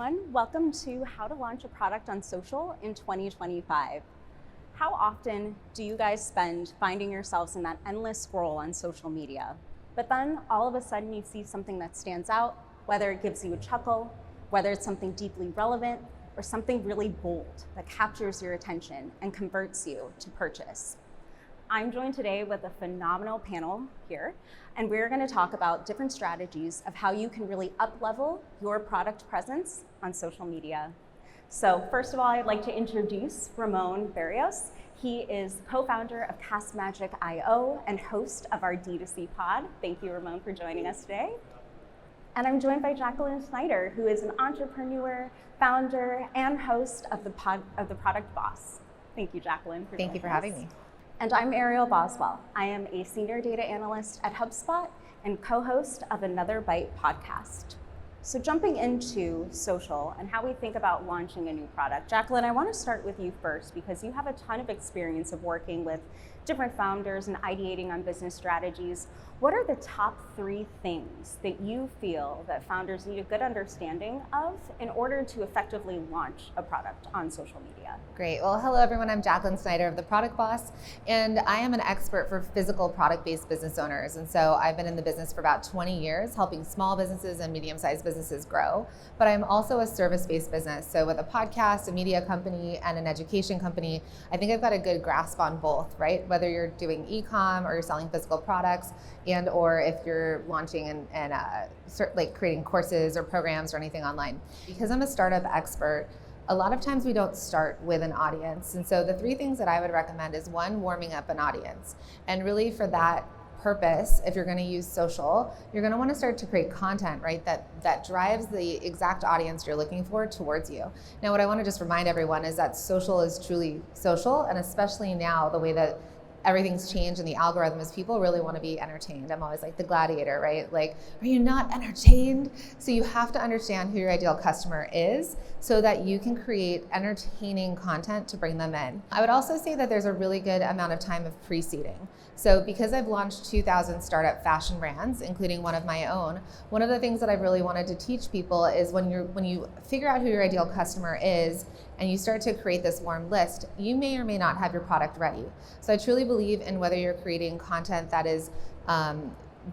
everyone. Welcome to How to Launch a Product on Social in 2025. How often do you guys spend finding yourselves in that endless scroll on social media? But then all of a sudden you see something that stands out, whether it gives you a chuckle, whether it's something deeply relevant, or something really bold that captures your attention and converts you to purchase. I'm joined today with a phenomenal panel here, and we're going to talk about different strategies of how you can really up-level your product presence on social media. So first of all, I'd like to introduce Ramon Berrios. He is co-founder of Castmagic IO and host of our D2C pod. Thank you, Ramon, for joining us today. And I'm joined by Jacqueline Snyder, who is an entrepreneur, founder, and host of the Product Boss. Thank you, Jacqueline, for joining us. Thank you for having me. And I'm Ariel Boswell. I am a senior data analyst at HubSpot and co-host of Another Bite podcast. So jumping into social and how we think about launching a new product. Jacqueline, I want to start with you first because you have a ton of experience of working with different founders and ideating on business strategies. What are the top 3 things that you feel that founders need a good understanding of in order to effectively launch a product on social media? Great. Well, hello everyone. I'm Jacqueline Snyder of the Product Boss, and I am an expert for physical product-based business owners. And so I've been in the business for about 20 years, helping small businesses and medium-sized businesses grow. But I'm also a service-based business. So with a podcast, a media company, and an education company, I think I've got a good grasp on both, right? Whether you're doing e-com or you're selling physical products, and or if you're launching and like creating courses or programs or anything online. Because I'm a startup expert, a lot of times we don't start with an audience. And so the 3 things that I would recommend is 1, warming up an audience. And really for that purpose, if you're going to use social, you're going to want to start to create content, right, that drives the exact audience you're looking for towards you. Now, what I want to just remind everyone is that social is truly social, and especially now, the way that everything's changed and the algorithm is people really want to be entertained. I'm always like the gladiator, right? Like, are you not entertained? So you have to understand who your ideal customer is so that you can create entertaining content to bring them in. I would also say that there's a really good amount of time of pre-seeding. So because I've launched 2,000 startup fashion brands, including one of my own, one of the things that I've really wanted to teach people is when you figure out who your ideal customer is and you start to create this warm list, you may or may not have your product ready. So I truly believe in whether you're creating content that is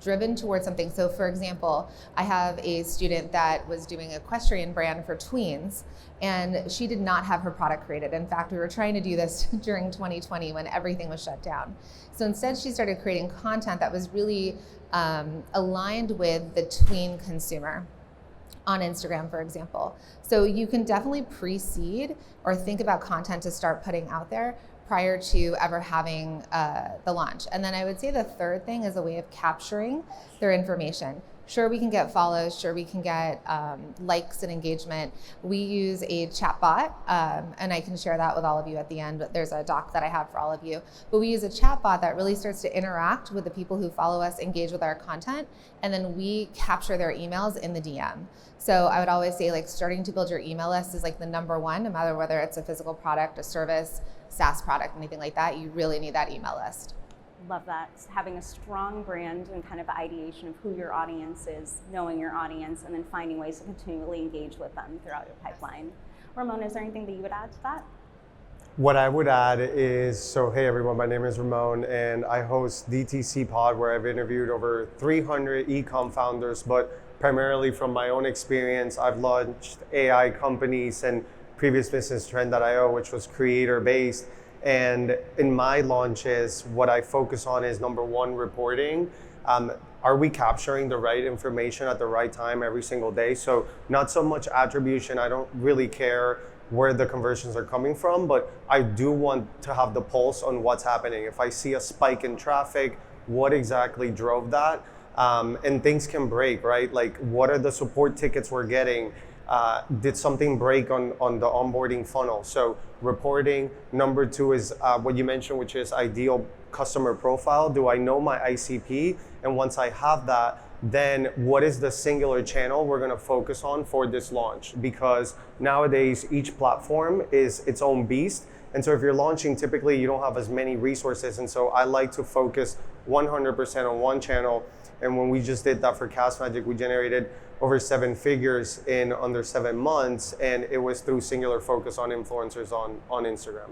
driven towards something. So for example, I have a student that was doing an equestrian brand for tweens, and she did not have her product created. In fact, we were trying to do this during 2020 when everything was shut down. So instead she started creating content that was really aligned with the tween consumer on Instagram, for example. So you can definitely pre-seed or think about content to start putting out there prior to ever having the launch. And then I would say the 3rd thing is a way of capturing their information. Sure, we can get follows, sure, we can get likes and engagement. We use a chatbot, and I can share that with all of you at the end. There's a doc that I have for all of you. But we use a chatbot that really starts to interact with the people who follow us, engage with our content, and then we capture their emails in the DM. So I would always say, like, starting to build your email list is like the number 1, no matter whether it's a physical product, a service, SaaS product, anything like that. You really need that email list. Love that. Having a strong brand and kind of ideation of who your audience is, knowing your audience, and then finding ways to continually engage with them throughout your pipeline. Ramon, is there anything that you would add to that? What I would add is, so hey everyone, my name is Ramon, and I host DTC Pod, where I've interviewed over 300 e-com founders, but primarily from my own experience, I've launched AI companies and previous business Trend.io, which was creator-based. And in my launches, what I focus on is number 1, reporting. Are we capturing the right information at the right time every single day? So not so much attribution. I don't really care where the conversions are coming from, but I do want to have the pulse on what's happening. If I see a spike in traffic, what exactly drove that? And things can break, right? Like, what are the support tickets we're getting? Did something break on the onboarding funnel? So reporting. Number 2 is what you mentioned, which is ideal customer profile. Do I know my ICP? And once I have that, then what is the singular channel we're going to focus on for this launch? Because nowadays, each platform is its own beast. And so if you're launching, typically you don't have as many resources. And so I like to focus 100% on one channel. And when we just did that for Castmagic, we generated over 7 figures in under 7 months, and it was through singular focus on influencers on Instagram.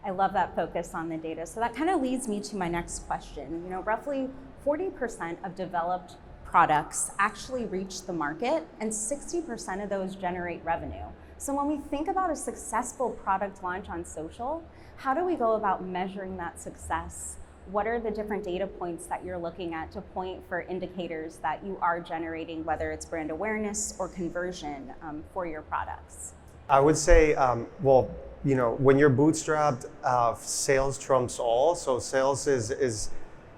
I love that focus on the data. So that kind of leads me to my next question. Roughly 40% of developed products actually reach the market, and 60% of those generate revenue. So when we think about a successful product launch on social, how do we go about measuring that success? What are the different data points that you're looking at to point for indicators that you are generating, whether it's brand awareness or conversion for your products? I would say, when you're bootstrapped, sales trumps all. So sales is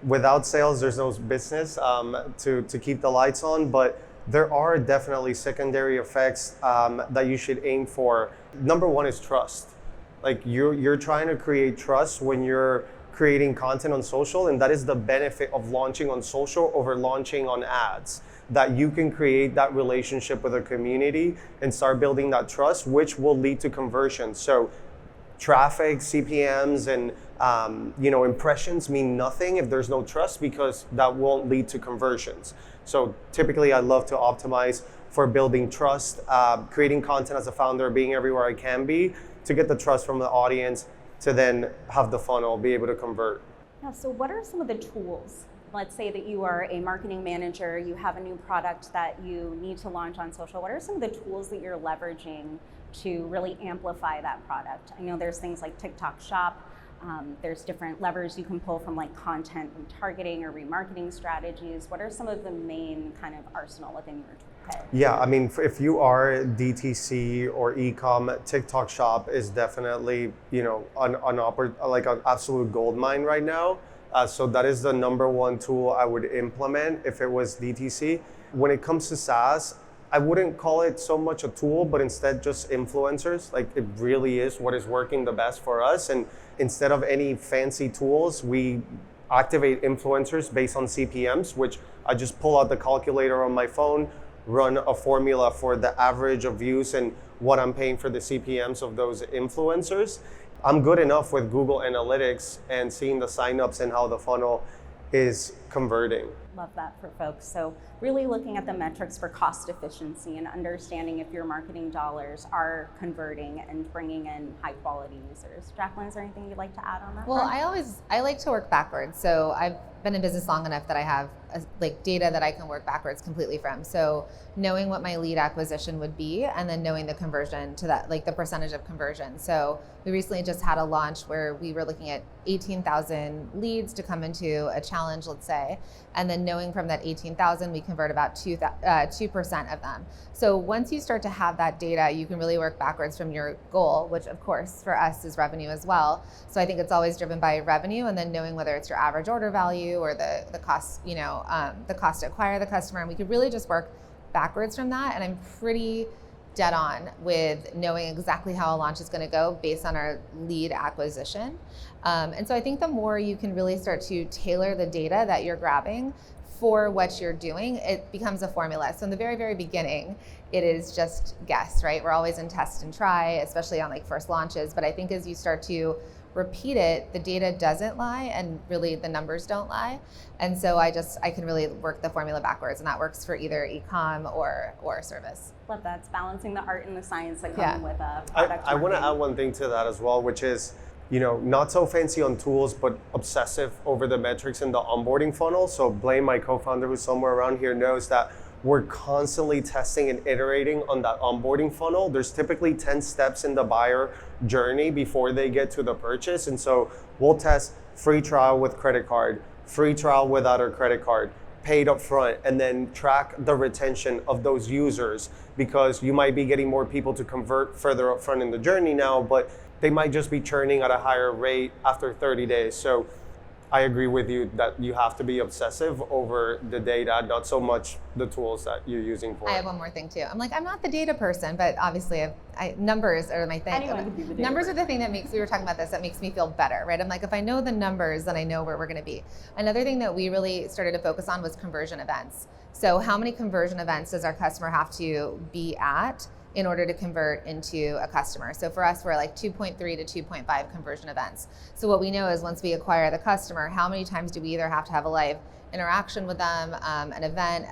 without sales, there's no business to keep the lights on. But there are definitely secondary effects that you should aim for. Number one is trust. Like you're trying to create trust when you're creating content on social, and that is the benefit of launching on social over launching on ads. That you can create that relationship with a community and start building that trust, which will lead to conversion. So traffic, CPMs, and impressions mean nothing if there's no trust, because that won't lead to conversions. So typically I love to optimize for building trust, creating content as a founder, being everywhere I can be to get the trust from the audience, to then have the funnel be able to convert. Yeah, so what are some of the tools? Let's say that you are a marketing manager, you have a new product that you need to launch on social. What are some of the tools that you're leveraging to really amplify that product? I know there's things like TikTok Shop. There's different levers you can pull from like content retargeting or remarketing strategies. What are some of the main kind of arsenal within your toolkit? Yeah, I mean, if you are DTC or e-com, TikTok Shop is definitely, an absolute gold mine right now. So that is the number one tool I would implement if it was DTC. When it comes to SaaS, I wouldn't call it so much a tool, but instead just influencers. Like it really is what is working the best for us. And instead of any fancy tools, we activate influencers based on CPMs, which I just pull out the calculator on my phone, run a formula for the average of views and what I'm paying for the CPMs of those influencers. I'm good enough with Google Analytics and seeing the signups and how the funnel is converting. Love that for folks. So really looking at the metrics for cost efficiency and understanding if your marketing dollars are converting and bringing in high quality users. Jacqueline, is there anything you'd like to add on that? Well, I like to work backwards. So I've been in business long enough that I have data that I can work backwards completely from. So knowing what my lead acquisition would be, and then knowing the conversion to that, like the percentage of conversion. So we recently just had a launch where we were looking at 18,000 leads to come into a challenge, let's say, and then knowing from that 18,000, we convert about 2% of them. So once you start to have that data, you can really work backwards from your goal, which of course for us is revenue as well. So I think it's always driven by revenue, and then knowing whether it's your average order value or the cost, the cost to acquire the customer. And we could really just work backwards from that. And I'm pretty dead on with knowing exactly how a launch is going to go based on our lead acquisition. And so I think the more you can really start to tailor the data that you're grabbing for what you're doing, it becomes a formula. So in the very, very beginning, it is just guess, right? We're always in test and try, especially on like first launches. But I think as you start to repeat it, the data doesn't lie, and really the numbers don't lie. And so I can really work the formula backwards, and that works for either e-com or service. Love that. It's balancing the art and the science that come with a product. I want to add one thing to that as well, which is, not so fancy on tools, but obsessive over the metrics in the onboarding funnel. So Blaine, my co-founder who's somewhere around here, knows that we're constantly testing and iterating on that onboarding funnel. There's typically 10 steps in the buyer journey before they get to the purchase. And so we'll test free trial with credit card, free trial without a credit card, paid up front, and then track the retention of those users, because you might be getting more people to convert further up front in the journey now, but they might just be churning at a higher rate after 30 days. So I agree with you that you have to be obsessive over the data, not so much the tools that you're using for it. I have one more thing too. I'm not the data person, but obviously numbers are my thing. Anyone can be the data numbers person. Are the thing that we were talking about this, that makes me feel better, right? I'm like, if I know the numbers, then I know where we're gonna be. Another thing that we really started to focus on was conversion events. So how many conversion events does our customer have to be at in order to convert into a customer? So for us, we're like 2.3 to 2.5 conversion events. So what we know is once we acquire the customer, how many times do we either have to have a live interaction with them, an event,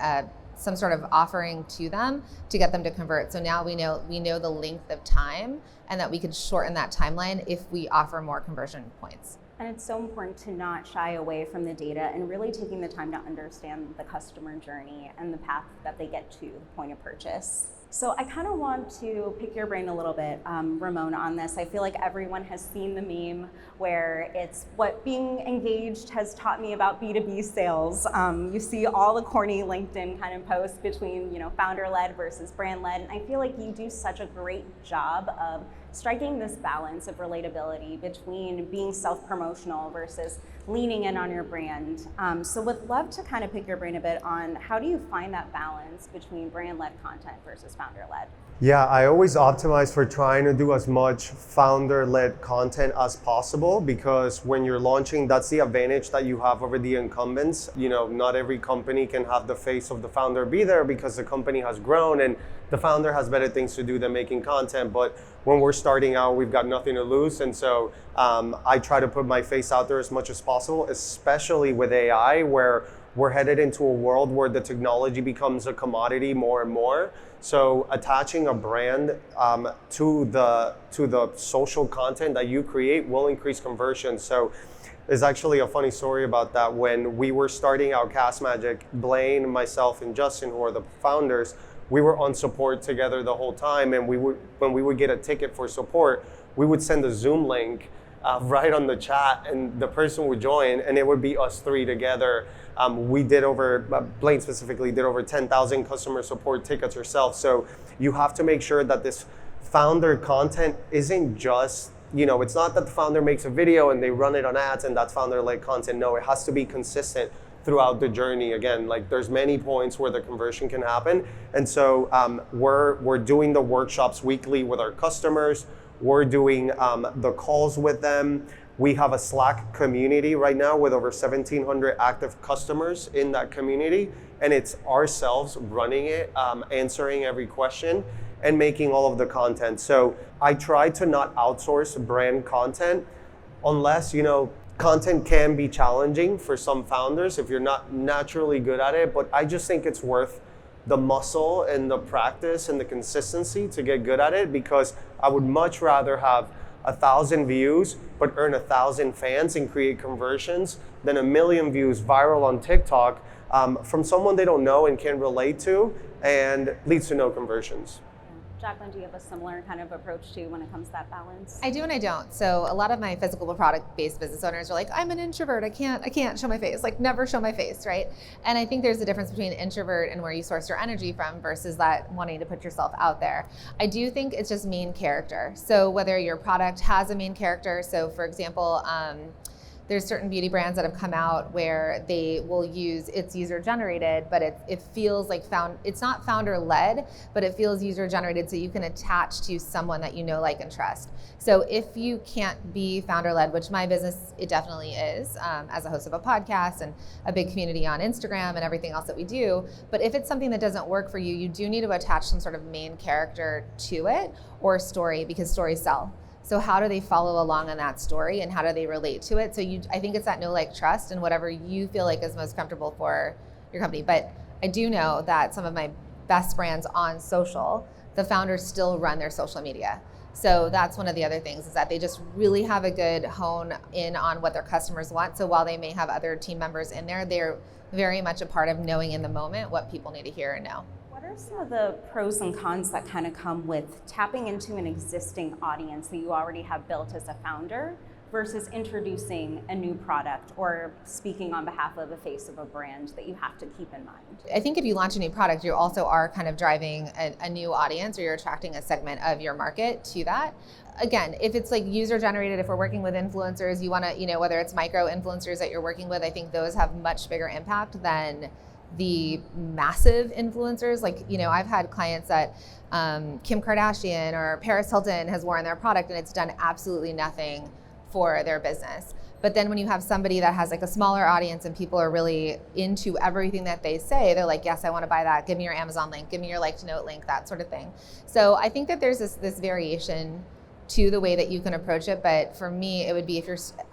some sort of offering to them to get them to convert. So now we know the length of time and that we can shorten that timeline if we offer more conversion points. And it's so important to not shy away from the data and really taking the time to understand the customer journey and the path that they get to the point of purchase. So I kind of want to pick your brain a little bit, Ramon, on this. I feel like everyone has seen the meme where it's what being engaged has taught me about B2B sales. You see all the corny LinkedIn kind of posts between, founder-led versus brand-led. And I feel like you do such a great job of striking this balance of relatability between being self-promotional versus leaning in on your brand. So would love to kind of pick your brain a bit on how do you find that balance between brand-led content versus founder-led? Yeah, I always optimize for trying to do as much founder-led content as possible, because when you're launching, that's the advantage that you have over the incumbents. Not every company can have the face of the founder be there because the company has grown and the founder has better things to do than making content. But when we're starting out, we've got nothing to lose. And so I try to put my face out there as much as possible, especially with AI, where we're headed into a world where the technology becomes a commodity more and more. So attaching a brand to the social content that you create will increase conversion. So there's actually a funny story about that. When we were starting out Castmagic, Blaine, myself, and Justin, who are the founders, we were on support together the whole time. And when we would get a ticket for support, we would send a Zoom link right on the chat, and the person would join, and it would be us three together. Blaine specifically did over 10,000 customer support tickets herself. So you have to make sure that this founder content isn't just, it's not that the founder makes a video and they run it on ads and that's founder-led content. No, it has to be consistent throughout the journey. Again, there's many points where the conversion can happen. And so we're doing the workshops weekly with our customers. We're doing the calls with them. We have a Slack community right now with over 1,700 active customers in that community. And it's ourselves running it, answering every question, and making all of the content. So I try to not outsource brand content unless, content can be challenging for some founders if you're not naturally good at it. But I just think it's worth the muscle and the practice and the consistency to get good at it, because I would much rather have 1,000 views but earn 1,000 fans and create conversions than 1 million views viral on TikTok from someone they don't know and can't relate to and leads to no conversions. Jacqueline, do you have a similar kind of approach to when it comes to that balance? I do and I don't. So a lot of my physical product-based business owners are like, I'm an introvert. I can't show my face. Never show my face, right? And I think there's a difference between introvert and where you source your energy from versus that wanting to put yourself out there. I do think it's just main character. So whether your product has a main character, so for example, there's certain beauty brands that have come out where they will use, it's user generated, but it feels like it's not founder led, but it feels user generated, so you can attach to someone that you know, like, and trust. So if you can't be founder led, which my business, it definitely is, as a host of a podcast and a big community on Instagram and everything else that we do, but if it's something that doesn't work for you, you do need to attach some sort of main character to it or story, because stories sell. So how do they follow along on that story and how do they relate to it? So I think it's that know, like, trust, and whatever you feel like is most comfortable for your company. But I do know that some of my best brands on social, the founders still run their social media. So that's one of the other things, is that they just really have a good hone in on what their customers want. So while they may have other team members in there, they're very much a part of knowing in the moment what people need to hear and know. What are some of the pros and cons that kind of come with tapping into an existing audience that you already have built as a founder versus introducing a new product or speaking on behalf of the face of a brand that you have to keep in mind? I think if you launch a new product, you also are kind of driving a new audience, or you're attracting a segment of your market to that. Again, if it's like user generated, if we're working with influencers, you want to, whether it's micro influencers that you're working with, I think those have much bigger impact than the massive influencers. I've had clients that Kim Kardashian or Paris Hilton has worn their product and it's done absolutely nothing for their business. But then when you have somebody that has a smaller audience and people are really into everything that they say, they're like, yes, I want to buy that. Give me your Amazon link, give me your like to note link, that sort of thing. So I think that there's this variation to the way that you can approach it. But for me, it would be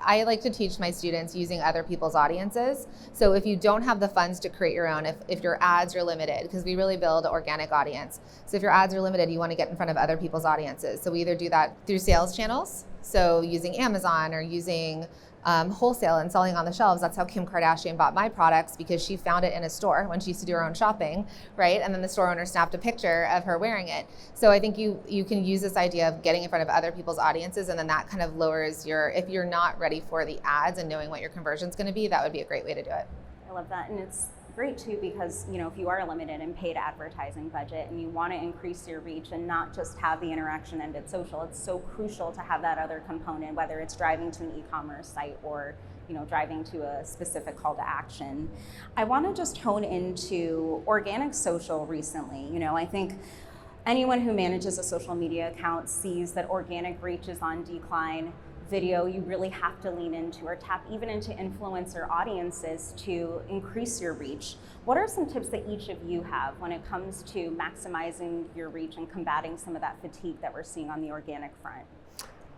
I like to teach my students using other people's audiences. So if you don't have the funds to create your own, if your ads are limited, because we really build an organic audience. So if your ads are limited, you want to get in front of other people's audiences. So we either do that through sales channels, so using Amazon or using wholesale and selling on the shelves. That's how Kim Kardashian bought my products, because she found it in a store when she used to do her own shopping, right? And then the store owner snapped a picture of her wearing it. So I think you can use this idea of getting in front of other people's audiences, and then that kind of lowers if you're not ready for the ads and knowing what your conversion's going to be, that would be a great way to do it. I love that. And it's great too, because if you are limited in paid advertising budget and you want to increase your reach and not just have the interaction ended social, it's so crucial to have that other component, whether it's driving to an e-commerce site or driving to a specific call to action. I want to just hone into organic social recently. I think anyone who manages a social media account sees that organic reach is on decline. Video, you really have to lean into or tap even into influencer audiences to increase your reach. What are some tips that each of you have when it comes to maximizing your reach and combating some of that fatigue that we're seeing on the organic front?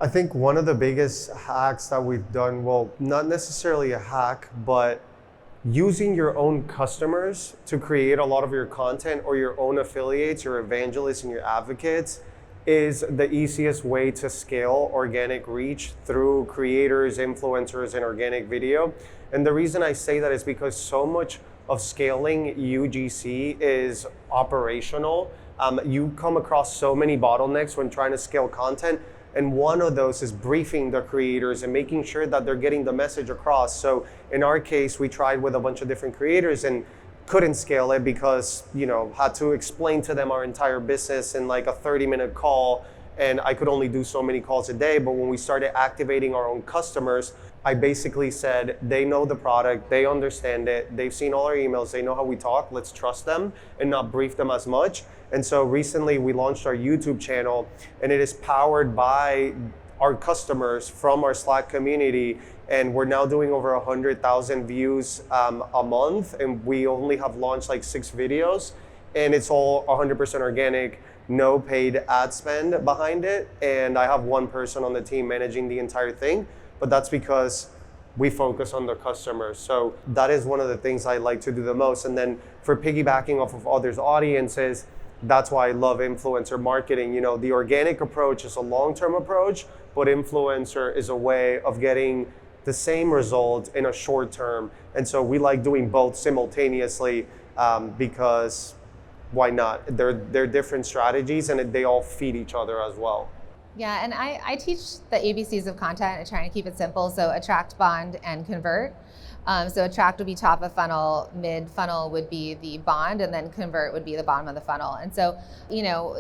I think one of the biggest hacks that we've done, well, not necessarily a hack, but using your own customers to create a lot of your content, or your own affiliates, your evangelists and your advocates, is the easiest way to scale organic reach through creators, influencers, and organic video. And the reason I say that is because so much of scaling UGC is operational. You come across so many bottlenecks when trying to scale content. And one of those is briefing the creators and making sure that they're getting the message across. So in our case, we tried with a bunch of different creators and couldn't scale it because, had to explain to them our entire business in like a 30-minute call, and I could only do so many calls a day. But when we started activating our own customers, I basically said, they know the product, they understand it, they've seen all our emails, they know how we talk, let's trust them and not brief them as much. And so recently we launched our YouTube channel, and it is powered by our customers from our Slack community. And we're now doing over 100,000 views a month, and we only have launched like 6 videos, and it's all 100% organic, no paid ad spend behind it. And I have one person on the team managing the entire thing, but that's because we focus on the customers. So that is one of the things I like to do the most. And then for piggybacking off of others' audiences, that's why I love influencer marketing. The organic approach is a long-term approach, but influencer is a way of getting the same result in a short term. And so we like doing both simultaneously because why not? They're different strategies, and they all feed each other as well. Yeah, and I teach the ABCs of content and trying to keep it simple. So attract, bond, and convert. So attract would be top of funnel, mid funnel would be the bond, and then convert would be the bottom of the funnel. And so,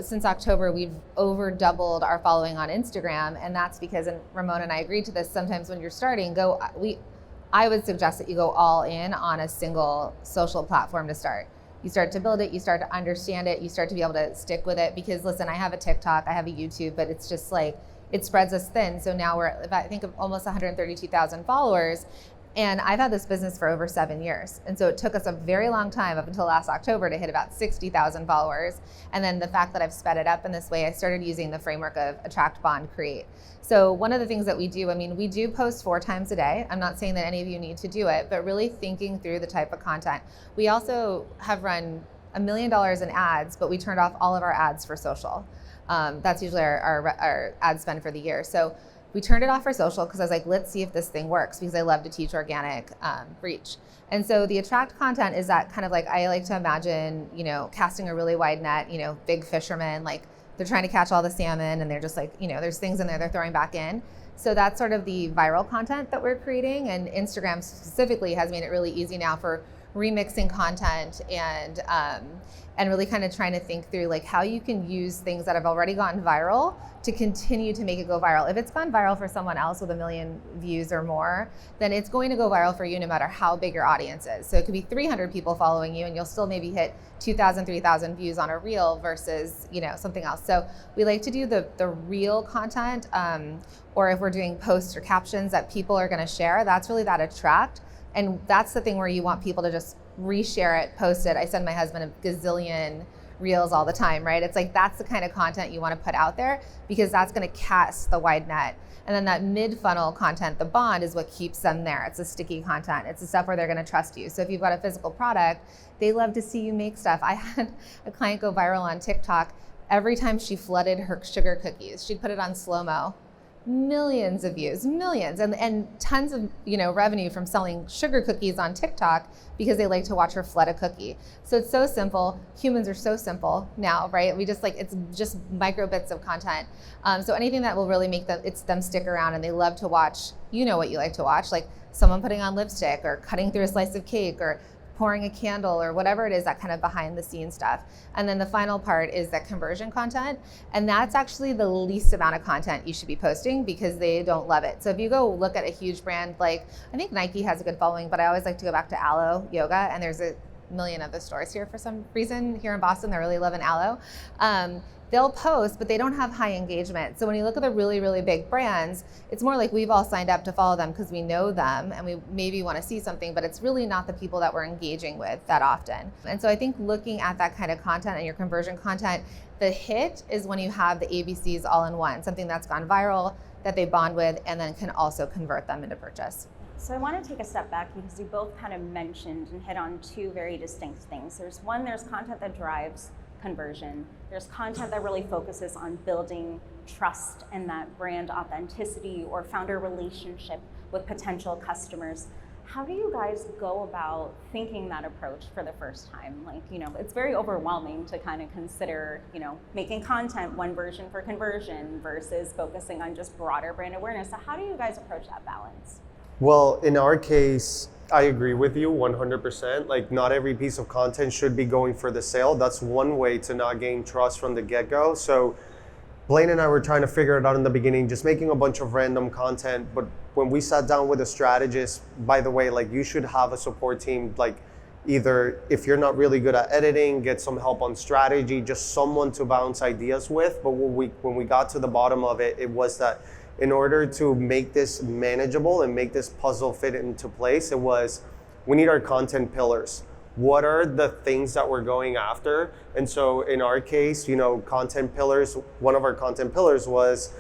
since October, we've over doubled our following on Instagram. And that's because, and Ramon and I agreed to this, sometimes when you're starting, I would suggest that you go all in on a single social platform to start. You start to build it, you start to understand it, you start to be able to stick with it. Because listen, I have a TikTok, I have a YouTube, but it's just like, it spreads us thin. So now we're, I think, of almost 132,000 followers. And I've had this business for over 7 years. And so it took us a very long time up until last October to hit about 60,000 followers. And then the fact that I've sped it up in this way, I started using the framework of attract, bond, create. So one of the things that we do, we do post 4 times a day. I'm not saying that any of you need to do it, but really thinking through the type of content. We also have run $1 million in ads, but we turned off all of our ads for social. That's usually our ad spend for the year. So we turned it off for social because I was like, let's see if this thing works, because I love to teach organic reach. And so the attract content is that kind of like, I like to imagine, casting a really wide net, big fishermen, like they're trying to catch all the salmon and they're just like, there's things in there they're throwing back in. So that's sort of the viral content that we're creating. And Instagram specifically has made it really easy now for remixing content and really kind of trying to think through like how you can use things that have already gone viral to continue to make it go viral. If it's gone viral for someone else with 1 million views or more, then it's going to go viral for you no matter how big your audience is. So it could be 300 people following you and you'll still maybe hit 2,000, 3,000 views on a reel versus, something else. So we like to do the real content, or if we're doing posts or captions that people are gonna share, that's really that attract. And that's the thing where you want people to just reshare it, post it. I send my husband a gazillion reels all the time, right? It's like that's the kind of content you want to put out there because that's going to cast the wide net. And then that mid-funnel content, the bond, is what keeps them there. It's the sticky content. It's the stuff where they're going to trust you. So if you've got a physical product, they love to see you make stuff. I had a client go viral on TikTok. Every time she flooded her sugar cookies, she'd put it on slow-mo. Millions of views, millions, and tons of revenue from selling sugar cookies on TikTok because they like to watch her flood a cookie. So it's so simple. Humans are so simple now, right? We just it's just micro bits of content. So anything that will really make them stick around, and they love to watch. You know what you like to watch, like someone putting on lipstick or cutting through a slice of cake or pouring a candle or whatever it is, that kind of behind the scenes stuff. And then the final part is that conversion content. And that's actually the least amount of content you should be posting because they don't love it. So if you go look at a huge brand, like I think Nike has a good following, but I always like to go back to Aloe Yoga, and there's a million of the stores here for some reason here in Boston. They're really loving Aloe. They'll post, but they don't have high engagement. So when you look at the really, really big brands, it's more like we've all signed up to follow them because we know them and we maybe want to see something, but it's really not the people that we're engaging with that often. And so I think looking at that kind of content and your conversion content, the hit is when you have the ABCs all in one, something that's gone viral, that they bond with, and then can also convert them into purchase. So I want to take a step back because you both kind of mentioned and hit on two very distinct things. There's content that drives conversion. There's content that really focuses on building trust and that brand authenticity or founder relationship with potential customers. How do you guys go about thinking that approach for the first time? It's very overwhelming to kind of consider, making content one version for conversion versus focusing on just broader brand awareness. So how do you guys approach that balance? Well, in our case, I agree with you 100%. Like, not every piece of content should be going for the sale. That's one way to not gain trust from the get-go. So Blaine and I were trying to figure it out in the beginning, just making a bunch of random content. But when we sat down with a strategist, by the way, like, you should have a support team, like, either if you're not really good at editing, get some help on strategy, just someone to bounce ideas with. But when we got to the bottom of it, it was that in order to make this manageable and make this puzzle fit into place, we need our content pillars. What are the things that we're going after? And so in our case, content pillars, one of our content pillars was,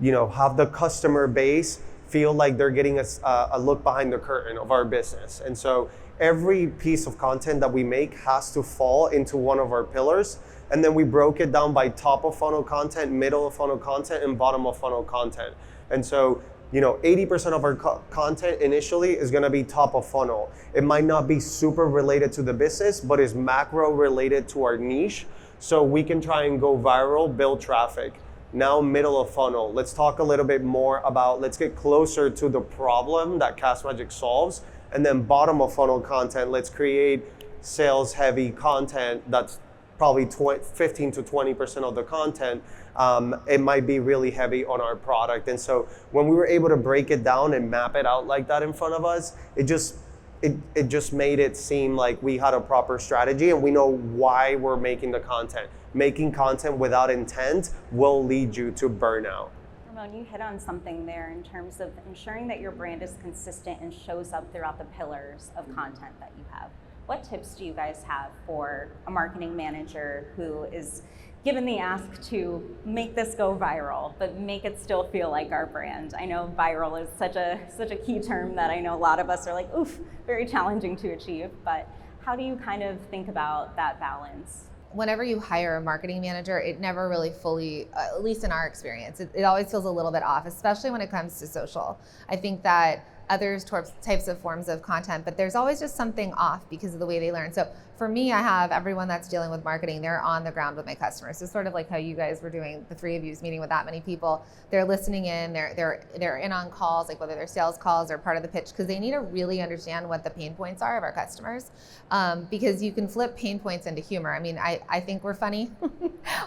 have the customer base feel like they're getting a look behind the curtain of our business. And so every piece of content that we make has to fall into one of our pillars. And then we broke it down by top of funnel content, middle of funnel content, and bottom of funnel content. And so, 80% of our content initially is gonna be top of funnel. It might not be super related to the business, but is macro related to our niche. So we can try and go viral, build traffic. Now, middle of funnel, let's talk a little bit more about, let's get closer to the problem that Castmagic solves. And then bottom of funnel content, let's create sales heavy content that's probably 15 to 20% of the content. It might be really heavy on our product. And so when we were able to break it down and map it out like that in front of us, it just made it seem like we had a proper strategy and we know why we're making the content. Making content without intent will lead you to burnout. Ramon, you hit on something there in terms of ensuring that your brand is consistent and shows up throughout the pillars of content that you have. What tips do you guys have for a marketing manager who is given the ask to make this go viral, but make it still feel like our brand? I know viral is such a key term that I know a lot of us are like, oof, very challenging to achieve, but how do you kind of think about that balance? Whenever you hire a marketing manager, it never really fully, at least in our experience, it always feels a little bit off, especially when it comes to social. I think that others types of forms of content, but there's always just something off because of the way they learn. So for me, I have everyone that's dealing with marketing, they're on the ground with my customers. So sort of like how you guys were doing, the three of you meeting with that many people, they're listening in, they're in on calls, like whether they're sales calls or part of the pitch, because they need to really understand what the pain points are of our customers. Because you can flip pain points into humor. I mean, I think we're funny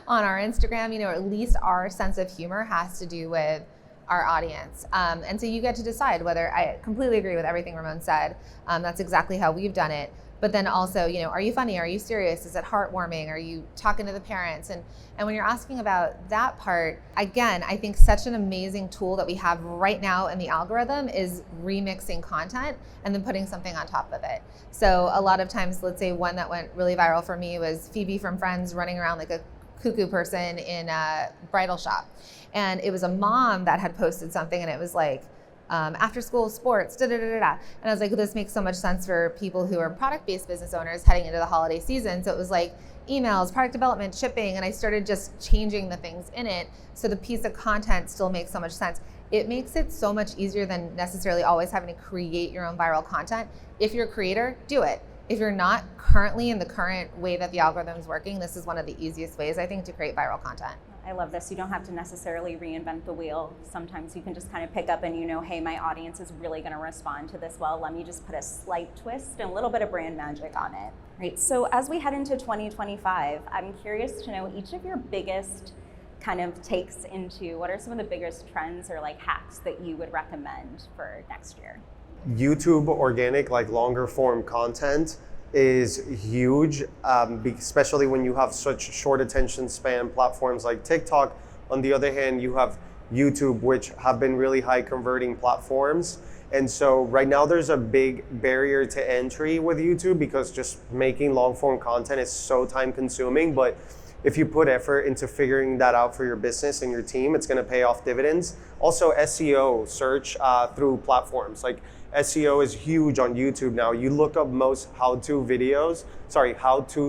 on our Instagram, at least our sense of humor has to do with our audience. And so you get to decide whether, I completely agree with everything Ramon said. That's exactly how we've done it. But then also, are you funny? Are you serious? Is it heartwarming? Are you talking to the parents? And when you're asking about that part, again, I think such an amazing tool that we have right now in the algorithm is remixing content and then putting something on top of it. So a lot of times, let's say one that went really viral for me was Phoebe from Friends running around like a cuckoo person in a bridal shop. And it was a mom that had posted something, and it was like, after school sports, da da da da da. And I was like, this makes so much sense for people who are product-based business owners heading into the holiday season. So it was like emails, product development, shipping, and I started just changing the things in it. So the piece of content still makes so much sense. It makes it so much easier than necessarily always having to create your own viral content. If you're a creator, do it. If you're not currently in the current way that the algorithm is working, this is one of the easiest ways, I think, to create viral content. I love this. You don't have to necessarily reinvent the wheel. Sometimes you can just kind of pick up and hey, my audience is really going to respond to this well. Let me just put a slight twist and a little bit of brand magic on it. Right. So as we head into 2025, I'm curious to know each of your biggest kind of takes into what are some of the biggest trends or like hacks that you would recommend for next year? YouTube organic, like longer form content is huge, especially when you have such short attention span platforms like TikTok. On the other hand, you have YouTube, which have been really high converting platforms. And so right now there's a big barrier to entry with YouTube because just making long form content is so time consuming. But if you put effort into figuring that out for your business and your team, it's gonna pay off dividends. Also SEO, search through platforms. Like SEO is huge on YouTube now. You look up most how-to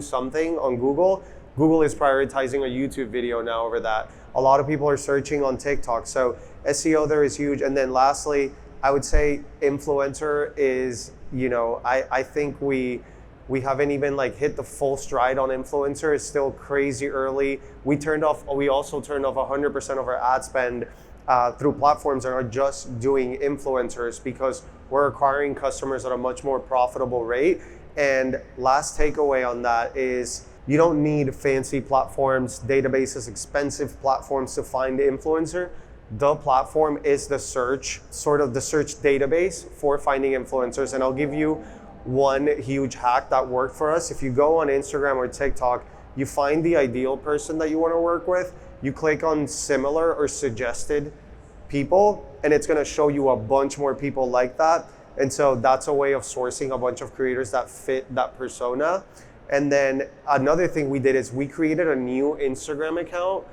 something on Google. Google is prioritizing a YouTube video now over that. A lot of people are searching on TikTok. So SEO there is huge. And then lastly, I would say influencer is, I think we haven't even like hit the full stride on influencer. It's still crazy early. We also turned off 100% of our ad spend through platforms and are just doing influencers because we're acquiring customers at a much more profitable rate. And last takeaway on that is you don't need fancy platforms, databases, expensive platforms to find the influencer. The platform is the search database for finding influencers. And I'll give you one huge hack that worked for us. If you go on Instagram or TikTok, you find the ideal person that you want to work with, you click on similar or suggested people, and it's going to show you a bunch more people like that. And so that's a way of sourcing a bunch of creators that fit that persona. And then another thing we did is we created a new Instagram account.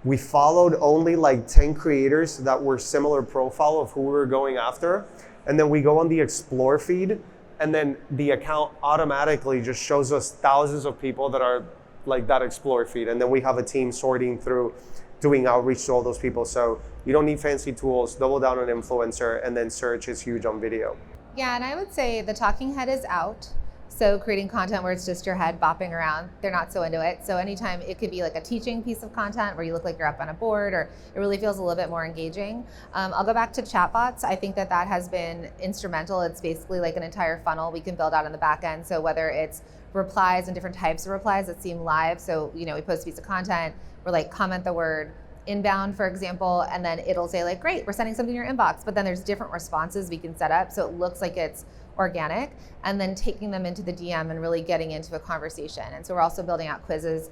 We followed only like 10 creators that were similar profile of who we were going after. And then we go on the explore feed, and then the account automatically just shows us thousands of people that are like that explore feed. And then we have a team sorting through, doing outreach to all those people. So you don't need fancy tools, double down on influencer, and then search is huge on video. Yeah, and I would say the talking head is out. So creating content where it's just your head bopping around, they're not so into it. So anytime it could be like a teaching piece of content where you look like you're up on a board, or it really feels a little bit more engaging. I'll go back to chatbots. I think that has been instrumental. It's basically like an entire funnel we can build out on the back end. So whether it's replies and different types of replies that seem live. So, we post a piece of content, we're like, comment the word inbound, for example, and then it'll say like, great, we're sending something in your inbox. But then there's different responses we can set up. So it looks like it's organic, and then taking them into the DM and really getting into a conversation. And so we're also building out quizzes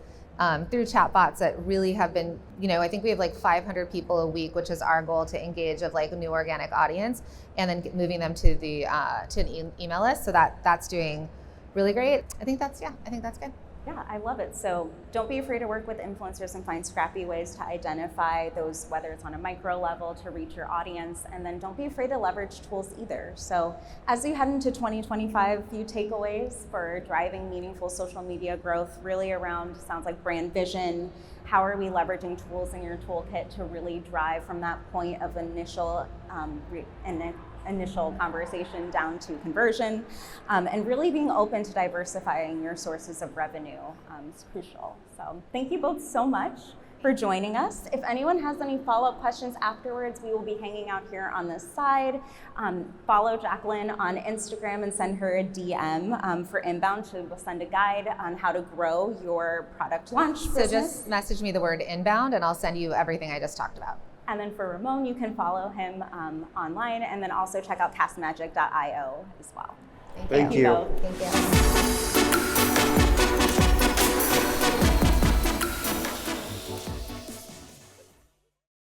through chatbots that really have been, I think we have like 500 people a week, which is our goal to engage of like a new organic audience, and then moving them to the to an email list. So that's doing really great. I think that's good. Yeah, I love it. So don't be afraid to work with influencers and find scrappy ways to identify those, whether it's on a micro level to reach your audience, and then don't be afraid to leverage tools either. So as you head into 2025, a few takeaways for driving meaningful social media growth, really around, sounds like brand vision. How are we leveraging tools in your toolkit to really drive from that point of initial conversation down to conversion, and really being open to diversifying your sources of revenue is crucial. So thank you both so much for joining us. If anyone has any follow-up questions afterwards, we will be hanging out here on this side. Follow Jacqueline on Instagram and send her a DM for inbound. She will send a guide on how to grow your product launch business. So just message me the word inbound and I'll send you everything I just talked about. And then for Ramon, you can follow him online, and then also check out Castmagic.io as well. Thank you. Thank you.